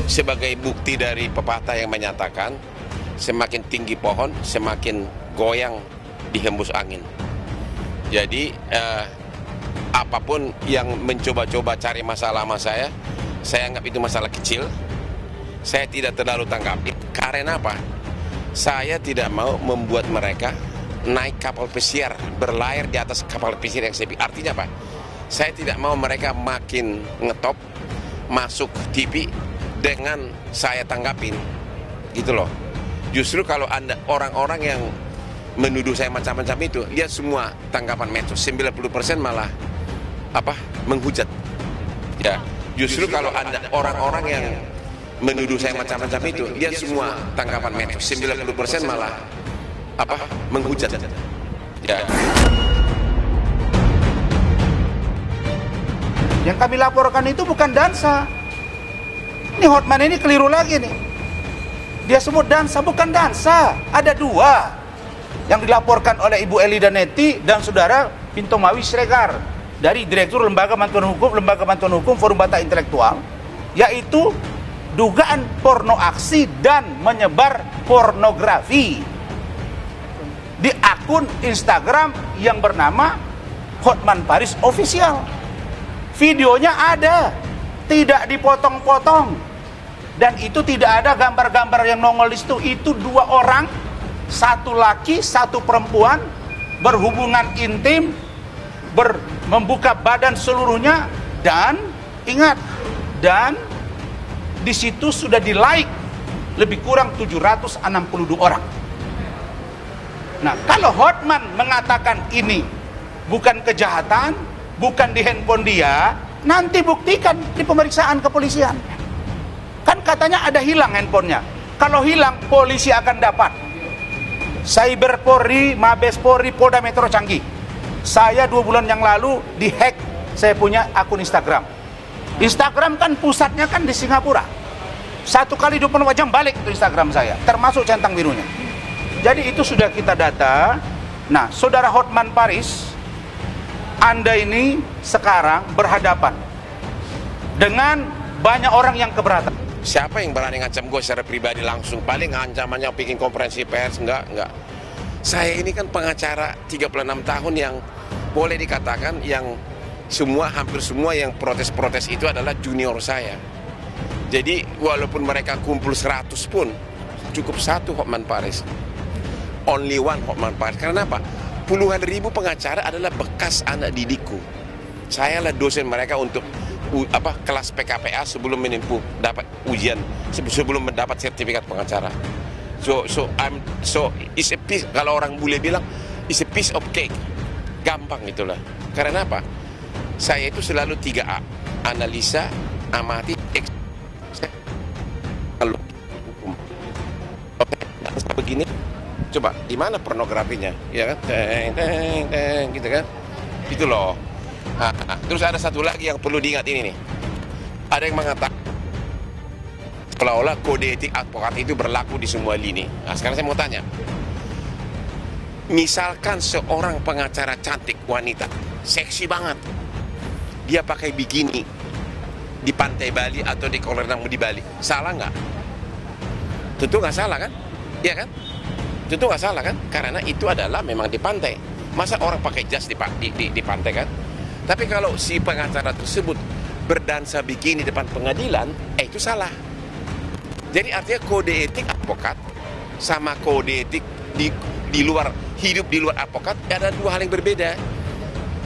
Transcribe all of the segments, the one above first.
sebagai bukti dari pepatah yang menyatakan semakin tinggi pohon, semakin goyang dihembus angin. Jadi apapun yang mencoba-coba cari masalah sama saya anggap itu masalah kecil. Saya tidak terlalu tanggapi. Karena apa? Saya tidak mau membuat mereka naik kapal pesiar, berlayar di atas kapal pesiar yang sepi. Artinya apa? Saya tidak mau mereka makin ngetop, masuk TV dengan saya tanggapin. Gitu loh. Justru kalau Anda orang-orang yang menuduh saya macam-macam itu, lihat semua tanggapan medsos, 90% malah menghujat. Ya, justru kalau Anda orang-orang yang menuduh saya macam-macam itu, lihat semua tanggapan medsos, 90% malah menghujat. Ya. Yang kami laporkan itu bukan dansa. Ini Hotman ini keliru lagi nih. Dia sebut dansa, bukan dansa. Ada dua yang dilaporkan oleh Ibu Elida Neti dan Saudara Pinto Mawi Siregar dari Direktur Lembaga Bantuan Hukum Forum Batak Intelektual, yaitu dugaan porno aksi dan menyebar pornografi di akun Instagram yang bernama Hotman Paris Official. Videonya ada, tidak dipotong-potong, dan itu tidak ada gambar-gambar yang nongol di situ. Itu dua orang, satu laki, satu perempuan, berhubungan intim, membuka badan seluruhnya, dan ingat, dan di situ sudah di-like lebih kurang 762 orang. Nah, kalau Hotman mengatakan ini bukan kejahatan, bukan di handphone dia, nanti buktikan di pemeriksaan kepolisian. Kan katanya ada hilang handphonenya. Kalau hilang, polisi akan dapat. Cyber Polri, Mabes Polri, Polda Metro Canggih. Saya 2 bulan yang lalu dihack, saya punya akun Instagram. Instagram kan pusatnya kan di Singapura. 1 kali 24 jam balik ke Instagram saya, termasuk centang birunya. Jadi itu sudah kita data. Nah, Saudara Hotman Paris, Anda ini sekarang berhadapan dengan banyak orang yang keberatan. Siapa yang berani ngancam gue secara pribadi langsung? Paling ancamannya bikin konferensi pers, enggak. Saya ini kan pengacara 36 tahun yang boleh dikatakan yang hampir semua yang protes-protes itu adalah junior saya. Jadi walaupun mereka kumpul 100 pun, cukup satu Hotman Paris. Only one Hotman Paris. Karena apa? Puluhan ribu pengacara adalah bekas anak didikku. Saya lah dosen mereka untuk kelas PKPA sebelum dapat ujian, sebelum mendapat sertifikat pengacara. So it's a piece, kalau orang bule bilang it's a piece of cake. Gampang itulah. Karena apa? Saya itu selalu 3A. Analisa, amati, lalu hukum. Begini, coba di mana pornografinya, ya kan? Teng, gitu kan? Itu loh. Terus ada satu lagi yang perlu diingat ini nih. Ada yang mengatakan seolah-olah kode etik advokat itu berlaku di semua lini. Nah, sekarang saya mau tanya. Misalkan seorang pengacara cantik wanita, seksi banget, dia pakai bikini di pantai Bali atau di kolam renang di Bali, salah nggak? Tentu nggak salah kan? Iya kan? Tentu nggak salah kan? Karena itu adalah memang di pantai. Masa orang pakai jas di pantai kan? Tapi kalau si pengacara tersebut berdansa bikini depan pengadilan, itu salah. Jadi artinya kode etik advokat sama kode etik di luar, hidup di luar advokat ada dua hal yang berbeda.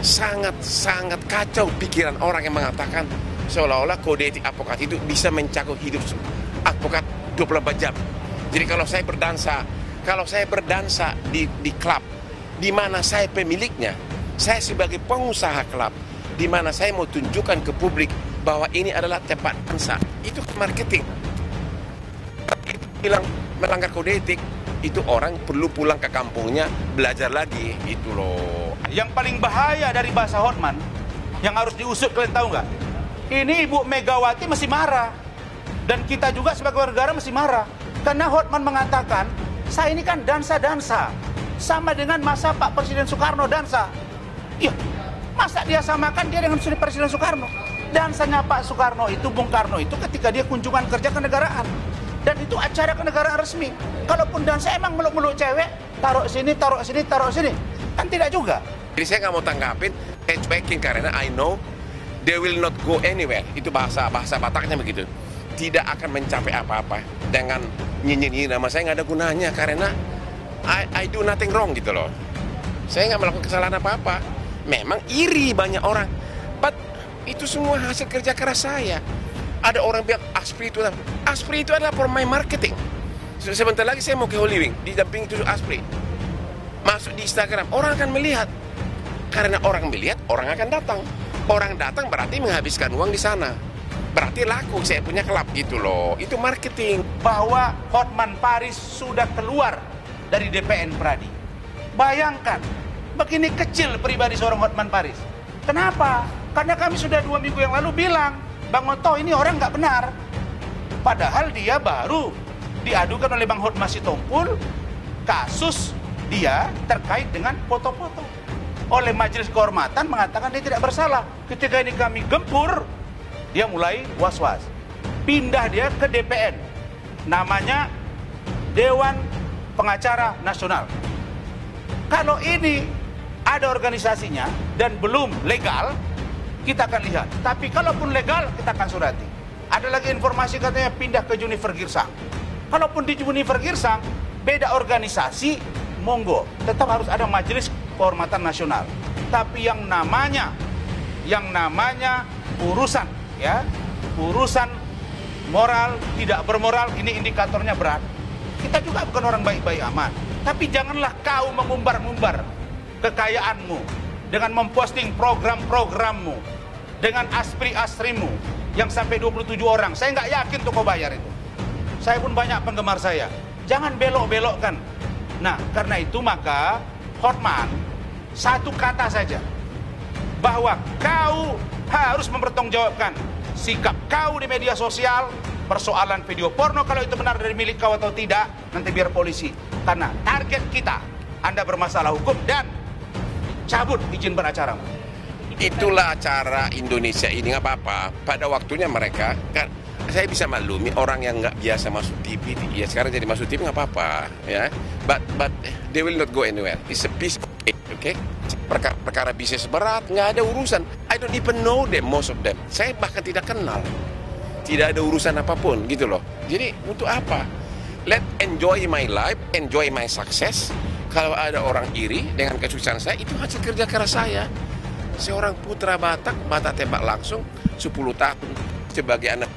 Sangat kacau pikiran orang yang mengatakan seolah-olah kode etik advokat itu bisa mencakup hidup advokat 24 jam. Jadi kalau saya berdansa di klub di mana saya pemiliknya, saya sebagai pengusaha klub di mana saya mau tunjukkan ke publik bahwa ini adalah tempat dansa, itu marketing. Bilang melanggar kode etik, itu orang perlu pulang ke kampungnya belajar lagi, itu loh. Yang paling bahaya dari bahasa Hotman yang harus diusut, kalian tahu nggak? Ini Ibu Megawati masih marah, dan kita juga sebagai negara masih marah karena Hotman mengatakan saya ini kan dansa sama dengan masa Pak Presiden Soekarno dansa. Iya, masa dia samakan dia dengan Presiden Soekarno? Dansanya Pak Soekarno itu, Bung Karno itu ketika dia kunjungan kerja kenegaraan. Dan itu acara kenegaraan resmi. Kalaupun dansa emang meluk-meluk cewek, taruh sini, taruh sini, taruh sini. Kan tidak juga. Jadi saya nggak mau tanggapin edgebacking karena I know they will not go anywhere. Itu bahasa Bataknya begitu. Tidak akan mencapai apa-apa dengan nyanyi nama saya nggak ada gunanya karena I do nothing wrong gitu loh. Saya nggak melakukan kesalahan apa-apa. Memang iri banyak orang, but itu semua hasil kerja keras saya. Ada orang bilang Aspri itu adalah for my marketing. Sebentar lagi saya mau ke Holy Wing, didampingi itu Aspri. Masuk di Instagram, orang akan melihat. Karena orang melihat, orang akan datang. Orang datang berarti menghabiskan uang di sana. Berarti laku, saya punya klub gitu loh. Itu marketing. Bahwa Hotman Paris sudah keluar dari DPN Pradi. Bayangkan, begini kecil pribadi seorang Hotman Paris. Kenapa? Karena kami sudah 2 minggu yang lalu bilang, Bang Oto ini orang nggak benar. Padahal dia baru diadukan oleh Bang Hotman Sitompul kasus dia terkait dengan foto-foto. Oleh Majelis Kehormatan mengatakan dia tidak bersalah. Ketika ini kami gempur, dia mulai was-was. Pindah dia ke DPN. Namanya Dewan Pengacara Nasional. Kalau ini ada organisasinya dan belum legal, kita akan lihat. Tapi kalaupun legal, kita akan surati. Ada lagi informasi katanya pindah ke Junifer Girsang. Kalaupun di Junifer Girsang, beda organisasi, monggo. Tetap harus ada Majelis Kehormatan Nasional. Tapi yang namanya urusan, ya, urusan moral, tidak bermoral, ini indikatornya berat. Kita juga bukan orang baik-baik amat. Tapi janganlah kau mengumbar-ngumbar kekayaanmu dengan memposting program-programmu dengan aspri-astrimu yang sampai 27 orang. Saya nggak yakin tuh kau bayar itu. Saya pun banyak penggemar saya. Jangan belok-belokkan. Nah, karena itu maka Hotman, satu kata saja, bahwa kau harus mempertanggungjawabkan sikap kau di media sosial. Persoalan video porno, kalau itu benar dari milik kau atau tidak, nanti biar polisi. Karena target kita, Anda bermasalah hukum dan cabut izin beracaramu. Itulah acara Indonesia ini, nggak apa-apa. Pada waktunya mereka, kan saya bisa maklumi orang yang nggak biasa masuk TV, ya sekarang jadi masuk TV nggak apa-apa, ya. But they will not go anywhere. It's a piece of cake, okay? Perkara bisnis berat, nggak ada urusan. I don't even know them, most of them. Saya bahkan tidak kenal. Tidak ada urusan apapun, gitu loh. Jadi untuk apa? Let enjoy my life, enjoy my success. Kalau ada orang iri dengan kesuksesan saya, itu hasil kerja keras saya. Seorang putra Batak tembak langsung 10 tahun sebagai anak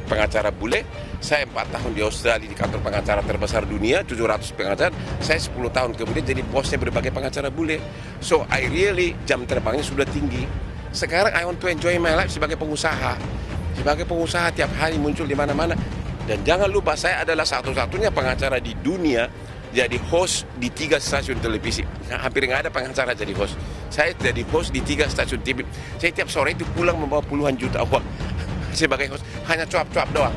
pengacara bule. Saya 4 tahun di Australia di kantor pengacara terbesar dunia, 700 pengacara. Saya 10 tahun kemudian jadi bosnya berbagai pengacara bule. So I really, jam terbangnya sudah tinggi. Sekarang I want to enjoy my life sebagai pengusaha. Sebagai pengusaha tiap hari muncul di mana-mana. Dan jangan lupa saya adalah satu-satunya pengacara di dunia jadi host di 3 stasiun televisi. Nah, hampir nggak ada pengacara jadi host. Saya jadi host di 3 stasiun TV. Saya tiap sore itu pulang membawa puluhan juta uang sebagai host. Hanya cuap-cuap doang.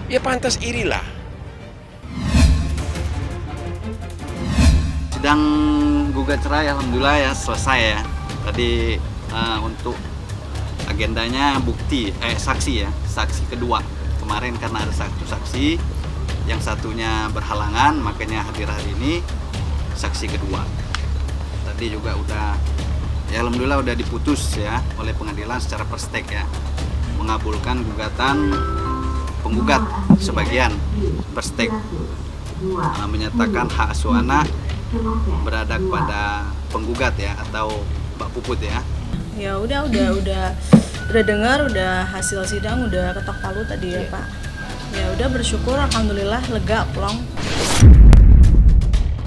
Ya pantas irilah. Sidang gugat cerai alhamdulillah ya selesai ya. Tadi untuk agendanya saksi ya, saksi kedua. Kemarin karena ada satu saksi, yang satunya berhalangan makanya hadir hari ini saksi kedua. Tadi juga udah ya alhamdulillah udah diputus ya oleh pengadilan secara perstek ya, mengabulkan gugatan penggugat sebagian perstek, menyatakan hak asuh anak berada kepada penggugat ya atau Mbak Puput ya. Ya udah dengar, udah hasil sidang udah ketok palu tadi ya Pak. Ya udah bersyukur alhamdulillah lega plong.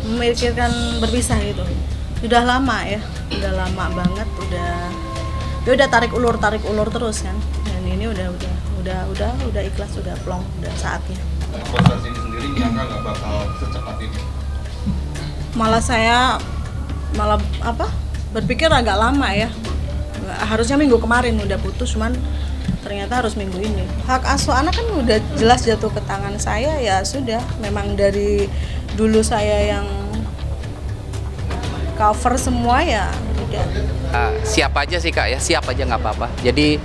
Memikirkan berpisah gitu. Udah lama ya, udah lama banget, udah tarik ulur terus kan. Dan ini udah ikhlas, udah plong, udah saatnya. Proses ini sendiri nyangka nggak bakal secepat ini? Malah berpikir agak lama ya. Harusnya minggu kemarin udah putus, cuman ternyata harus minggu ini. Hak asuh anak kan udah jelas jatuh ke tangan saya, ya sudah. Memang dari dulu saya yang cover semua ya udah. Siap aja sih Kak ya, siap aja nggak apa-apa. Jadi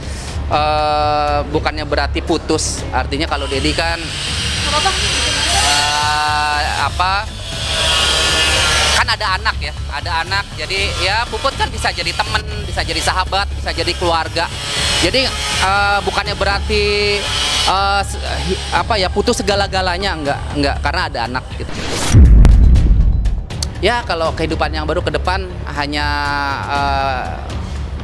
bukannya berarti putus. Artinya kalau Dedi kan kan ada anak ya, ada anak. Jadi ya Puput kan bisa jadi teman, bisa jadi sahabat, bisa jadi keluarga. Jadi bukannya berarti putus segala-galanya, enggak karena ada anak gitu. Ya kalau kehidupan yang baru ke depan hanya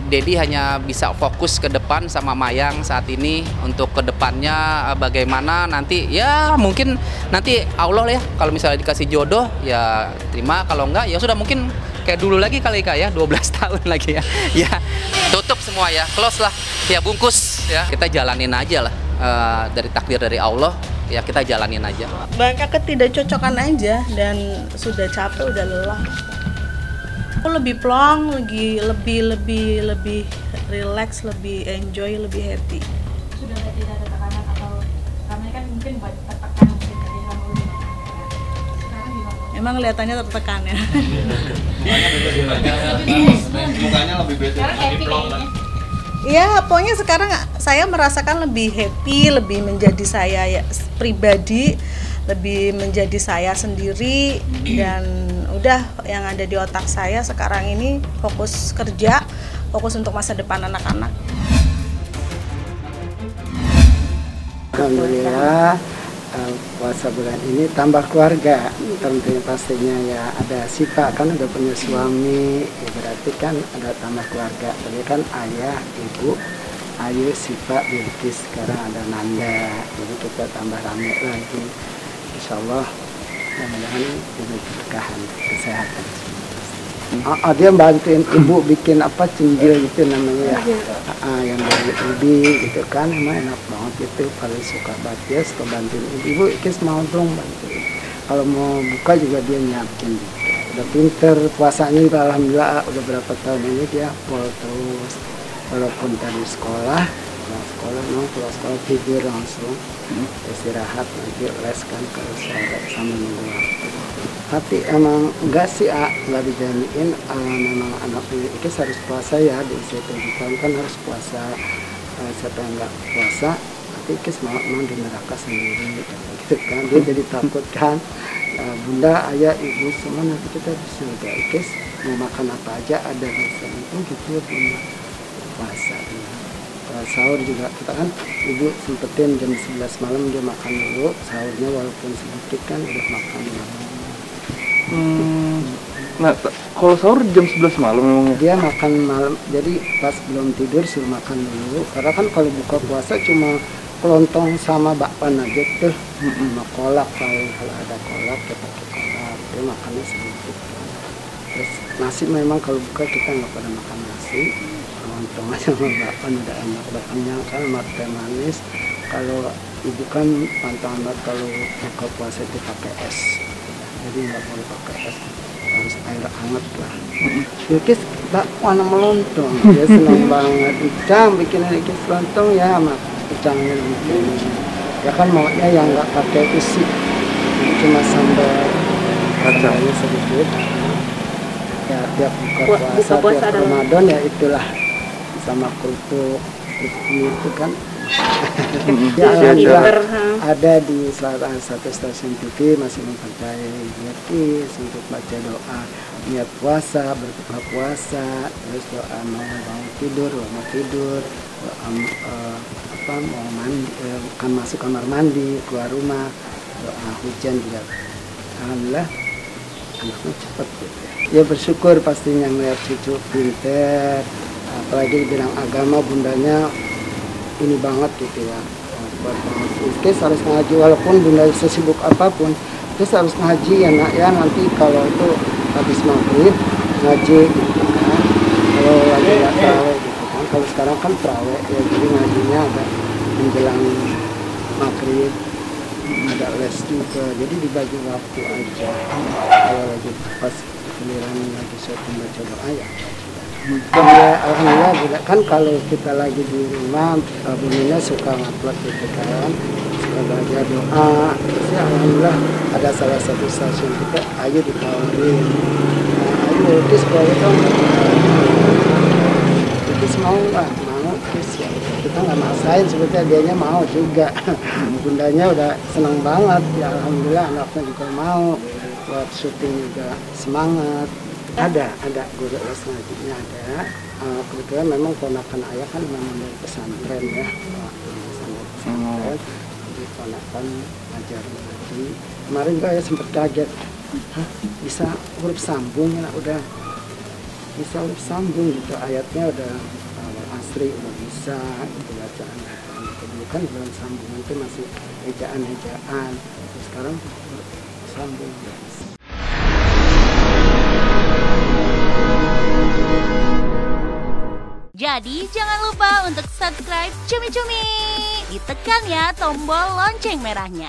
Dedi hanya bisa fokus ke depan sama Mayang saat ini. Untuk ke depannya bagaimana nanti ya mungkin nanti Allah ya, kalau misalnya dikasih jodoh ya terima, kalau enggak ya sudah mungkin kayak dulu lagi kali Kak ya, 12 tahun lagi ya. Ya tutup semua ya, close lah ya, bungkus ya, kita jalanin aja lah, dari takdir dari Allah ya, kita jalanin aja. Banyak ketidakcocokan aja dan sudah capek, udah lelah. Aku lebih plong, lebih relax, lebih enjoy, lebih happy. Sudah tidak ada tekanan atau karena kan mungkin banyak tertekan mungkin dari kamu sekarang gimana? Emang kelihatannya tertekan ya. Mukanya lebih beda. Sekarang happy kayaknya. Iya, pokoknya sekarang saya merasakan lebih happy, lebih menjadi saya ya, pribadi, lebih menjadi saya sendiri, dan udah yang ada di otak saya sekarang ini fokus kerja, fokus untuk masa depan anak-anak. Alhamdulillah puasa bulan ini tambah keluarga, tentunya pastinya ya, ada Sipa kan udah punya suami, ya berarti kan ada tambah keluarga. Tadi kan ayah, ibu, Ayu, Sipa, Bilkis, sekarang ada Nanda, jadi kita tambah rame lagi. Insya Allah mudah-mudahan diberi keberkahan kesehatan. Dia bantuin ibu bikin cemil gitu namanya ya, yang dari ubi gitu kan, emang enak banget itu. Kalau suka baca suka bantuin ibu, Ikis mau dong bantuin. Kalau mau buka juga dia nyiapin gitu. Udah pinter puasanya juga, alhamdulillah udah berapa tahun ini dia pol terus, walaupun tadi sekolah pulang sekolah tidur langsung, istirahat, nanti les kan kalau sore sama nunggu waktu. Tapi emang enggak sih, enggak dijadiin memang anak Ikis harus puasa ya, di usia 7 tahun kan harus puasa. Siapa yang enggak puasa nanti Ikis mau di neraka sendiri gitu kan, dia jadi takut kan. Bunda, ayah, ibu semua nanti kita di surga, Ikis mau makan apa aja ada di sana gitu ya Bunda, puasa ya. Sahur juga kita kan, ibu sempetin jam 11 malam dia makan dulu sahurnya, walaupun sedikit kan udah makan malam. Nah, kalau sahur jam 11 malam memangnya? Dia makan malam, jadi pas belum tidur suruh makan dulu. Karena kan kalau buka puasa cuma kelontong sama bakpan aja tuh, sama kolak, kalau ada kolak ya pakai kolak. Dia makannya sedikit. Terus nasi memang kalau buka kita nggak pada makan nasi, kelontong aja sama bakpan udah enak. Bakpannya kan sama teh manis. Kalau ibu kan pantang banget kalau buka puasa itu pakai es. Jadi nggak boleh pakai es, harus air hangat lah. Ikis warna melontong, dia senang banget. Icang bikin Ikis lontong ya, mak Icangnya bikin. Ya kan maunya yang nggak pakai isi, cuma sambal kacangnya sedikit. Ya tiap buka puasa tiap Ramadan ya itulah, sama kerupuk itu kan. Ya, alhamdulillah ada di salah satu stasiun TV masih mempercayai Ikis untuk baca doa niat puasa, berbuka puasa, terus doa mau bangun tidur, mau tidur, doa mau mandi, kan masuk kamar mandi, keluar rumah, doa hujan juga. Alhamdulillah anaknya cepat gitu. Ya bersyukur pastinya melihat cucu pinter, apalagi bilang agama bundanya ini banget gitu ya. Ikis harus ngaji, walaupun bunda sesibuk apapun, Ikis harus ngaji ya nak ya, nanti kalau itu habis maghrib ngaji gitu kan. Kalau lagi nggak terawih gitu kan, kalau sekarang kan terawih ya, jadi ngajinya agak menjelang maghrib, ada les juga, jadi dibagi waktu aja. Kalau lagi pas giliran lagi saya membaca doa ya. Ya, alhamdulillah juga kan kalau kita lagi di rumah, bunyinya suka ngupload gitu kan, suka baca doa. Terus ya alhamdulillah ada salah satu stasiun kita, ayo ditawarin. Ayo Ikis boleh dong. Ikis mau lah, mau Ikis ya. Kita kita nggak maksain, sebetulnya dianya mau juga. Bundanya udah senang banget, ya alhamdulillah anaknya juga mau, buat syuting juga semangat. Ada guru les ngajinya ada. Kebetulan memang ponakan ayah kan memang dari pesantren ya, pesantren, jadi ponakan ngajar ngaji. Kemarin tuh ayah sempat kaget, hah bisa huruf sambung ya, udah bisa huruf sambung gitu, ayatnya udah asri udah bisa gitu, bacaan dulu kan belum sambungan itu masih ejaan, sekarang huruf sambung udah bisa. Jadi jangan lupa untuk subscribe Cumi Cumi. Ditekan ya tombol lonceng merahnya.